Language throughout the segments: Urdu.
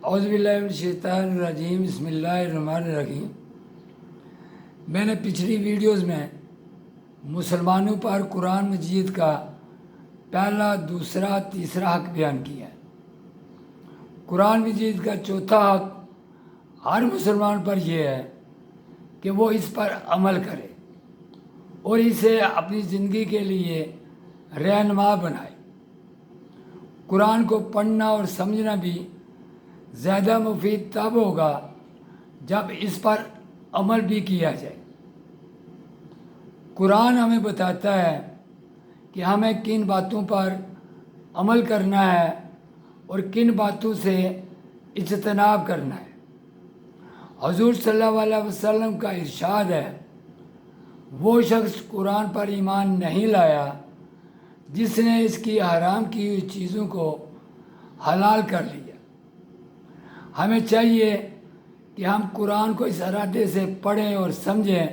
اعوذ باللہ من الشیطان الرجیم بسم اللہ الرحمن الرحیم۔ میں نے پچھلی ویڈیوز میں مسلمانوں پر قرآن مجید کا پہلا، دوسرا، تیسرا حق بیان کیا ہے۔ قرآن مجید کا چوتھا حق ہر مسلمان پر یہ ہے کہ وہ اس پر عمل کرے اور اسے اپنی زندگی کے لیے رہنما بنائے۔ قرآن کو پڑھنا اور سمجھنا بھی زیادہ مفید تب ہوگا جب اس پر عمل بھی کیا جائے۔ قرآن ہمیں بتاتا ہے کہ ہمیں کن باتوں پر عمل کرنا ہے اور کن باتوں سے اجتناب کرنا ہے۔ حضور صلی اللہ علیہ وسلم کا ارشاد ہے، وہ شخص قرآن پر ایمان نہیں لایا جس نے اس کی حرام کی ہوئی چیزوں کو حلال کر لیا۔ ہمیں چاہیے کہ ہم قرآن کو اس ارادے سے پڑھیں اور سمجھیں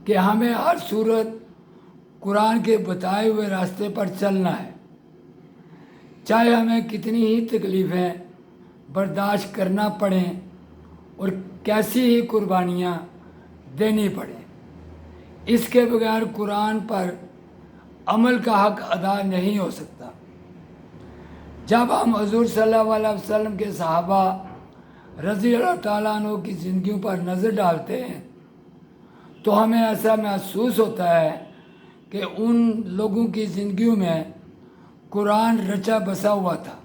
کہ ہمیں ہر صورت قرآن کے بتائے ہوئے راستے پر چلنا ہے، چاہے ہمیں کتنی ہی تکلیفیں برداشت کرنا پڑیں اور کیسی ہی قربانیاں دینی پڑیں۔ اس کے بغیر قرآن پر عمل کا حق ادا نہیں ہو سکتا۔ جب ہم حضور صلی اللہ علیہ وسلم کے صحابہ رضی اللہ تعالیٰ عنہ کی زندگیوں پر نظر ڈالتے ہیں تو ہمیں ایسا محسوس ہوتا ہے کہ ان لوگوں کی زندگیوں میں قرآن رچا بسا ہوا تھا۔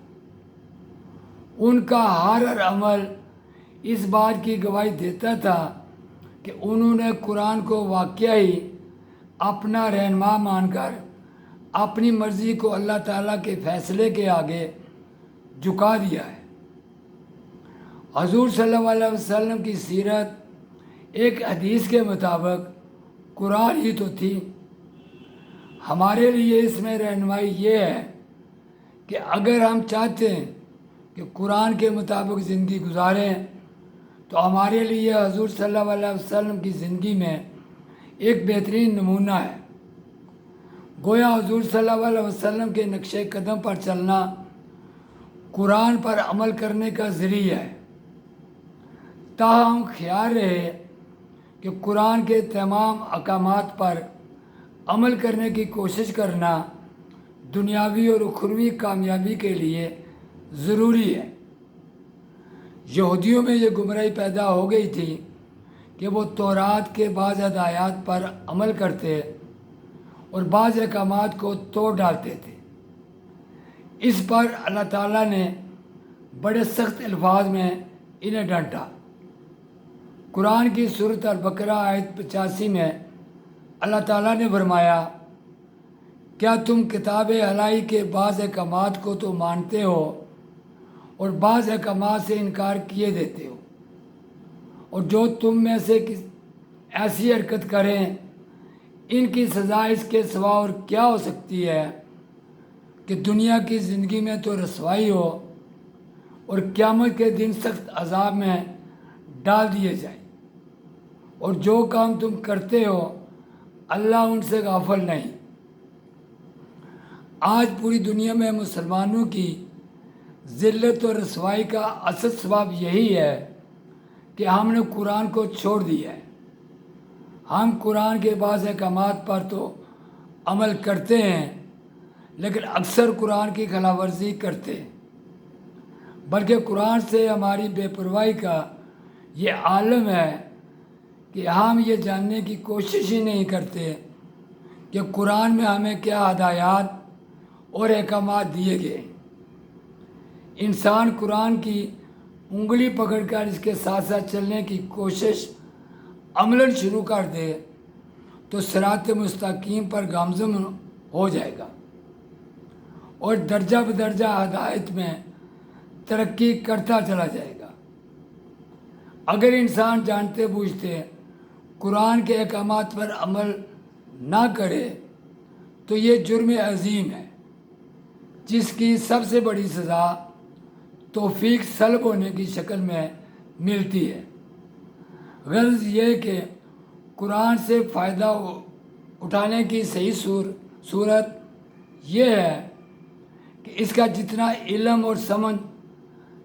ان کا ہر عمل اس بات کی گواہی دیتا تھا کہ انہوں نے قرآن کو واقعی اپنا رہنما مان کر اپنی مرضی کو اللہ تعالیٰ کے فیصلے کے آگے جھکا دیا ہے۔ حضور صلی اللہ علیہ وسلم کی سیرت ایک حدیث کے مطابق قرآن ہی تو تھی۔ ہمارے لیے اس میں رہنمائی یہ ہے کہ اگر ہم چاہتے ہیں کہ قرآن کے مطابق زندگی گزاریں تو ہمارے لیے حضور صلی اللہ علیہ وسلم کی زندگی میں ایک بہترین نمونہ ہے۔ گویا حضور صلی اللہ علیہ وسلم کے نقش قدم پر چلنا قرآن پر عمل کرنے کا ذریعہ ہے۔ تاہم خیال رہے کہ قرآن کے تمام احکامات پر عمل کرنے کی کوشش کرنا دنیاوی اور اخروی کامیابی کے لیے ضروری ہے۔ یہودیوں میں یہ گمراہی پیدا ہو گئی تھی کہ وہ تورات کے بعض ہدایات پر عمل کرتے اور بعض احکامات کو توڑ ڈالتے تھے۔ اس پر اللہ تعالیٰ نے بڑے سخت الفاظ میں انہیں ڈانٹا۔ قرآن کی سورۃ البقرہ آیت 85 میں اللہ تعالیٰ نے فرمایا، کیا تم کتاب الہی کے بعض احکامات کو تو مانتے ہو اور بعض احکامات سے انکار کیے دیتے ہو، اور جو تم میں سے ایسی حرکت کریں ان کی سزا اس کے سوا اور کیا ہو سکتی ہے کہ دنیا کی زندگی میں تو رسوائی ہو اور قیامت کے دن سخت عذاب میں ڈال دیے جائیں، اور جو کام تم کرتے ہو اللہ ان سے غافل نہیں۔ آج پوری دنیا میں مسلمانوں کی ذلت اور رسوائی کا اصل سبب یہی ہے کہ ہم نے قرآن کو چھوڑ دیا ہے۔ ہم قرآن کے بعض احکامات پر تو عمل کرتے ہیں لیکن اکثر قرآن کی خلاف ورزی کرتے ہیں، بلکہ قرآن سے ہماری بے پرواہی کا یہ عالم ہے کہ ہم یہ جاننے کی کوشش ہی نہیں کرتے کہ قرآن میں ہمیں کیا ہدایات اور احکامات دیے گئے۔ انسان قرآن کی انگلی پکڑ کر اس کے ساتھ ساتھ چلنے کی کوشش عملاً شروع کر دے تو صراط مستقیم پر گامزن ہو جائے گا اور درجہ بدرجہ ہدایت میں ترقی کرتا چلا جائے گا۔ اگر انسان جانتے بوجھتے قرآن کے احکامات پر عمل نہ کرے تو یہ جرم عظیم ہے جس کی سب سے بڑی سزا توفیق سلب ہونے کی شکل میں ملتی ہے۔ غرض یہ کہ قرآن سے فائدہ اٹھانے کی صحیح صورت یہ ہے کہ اس کا جتنا علم اور سمجھ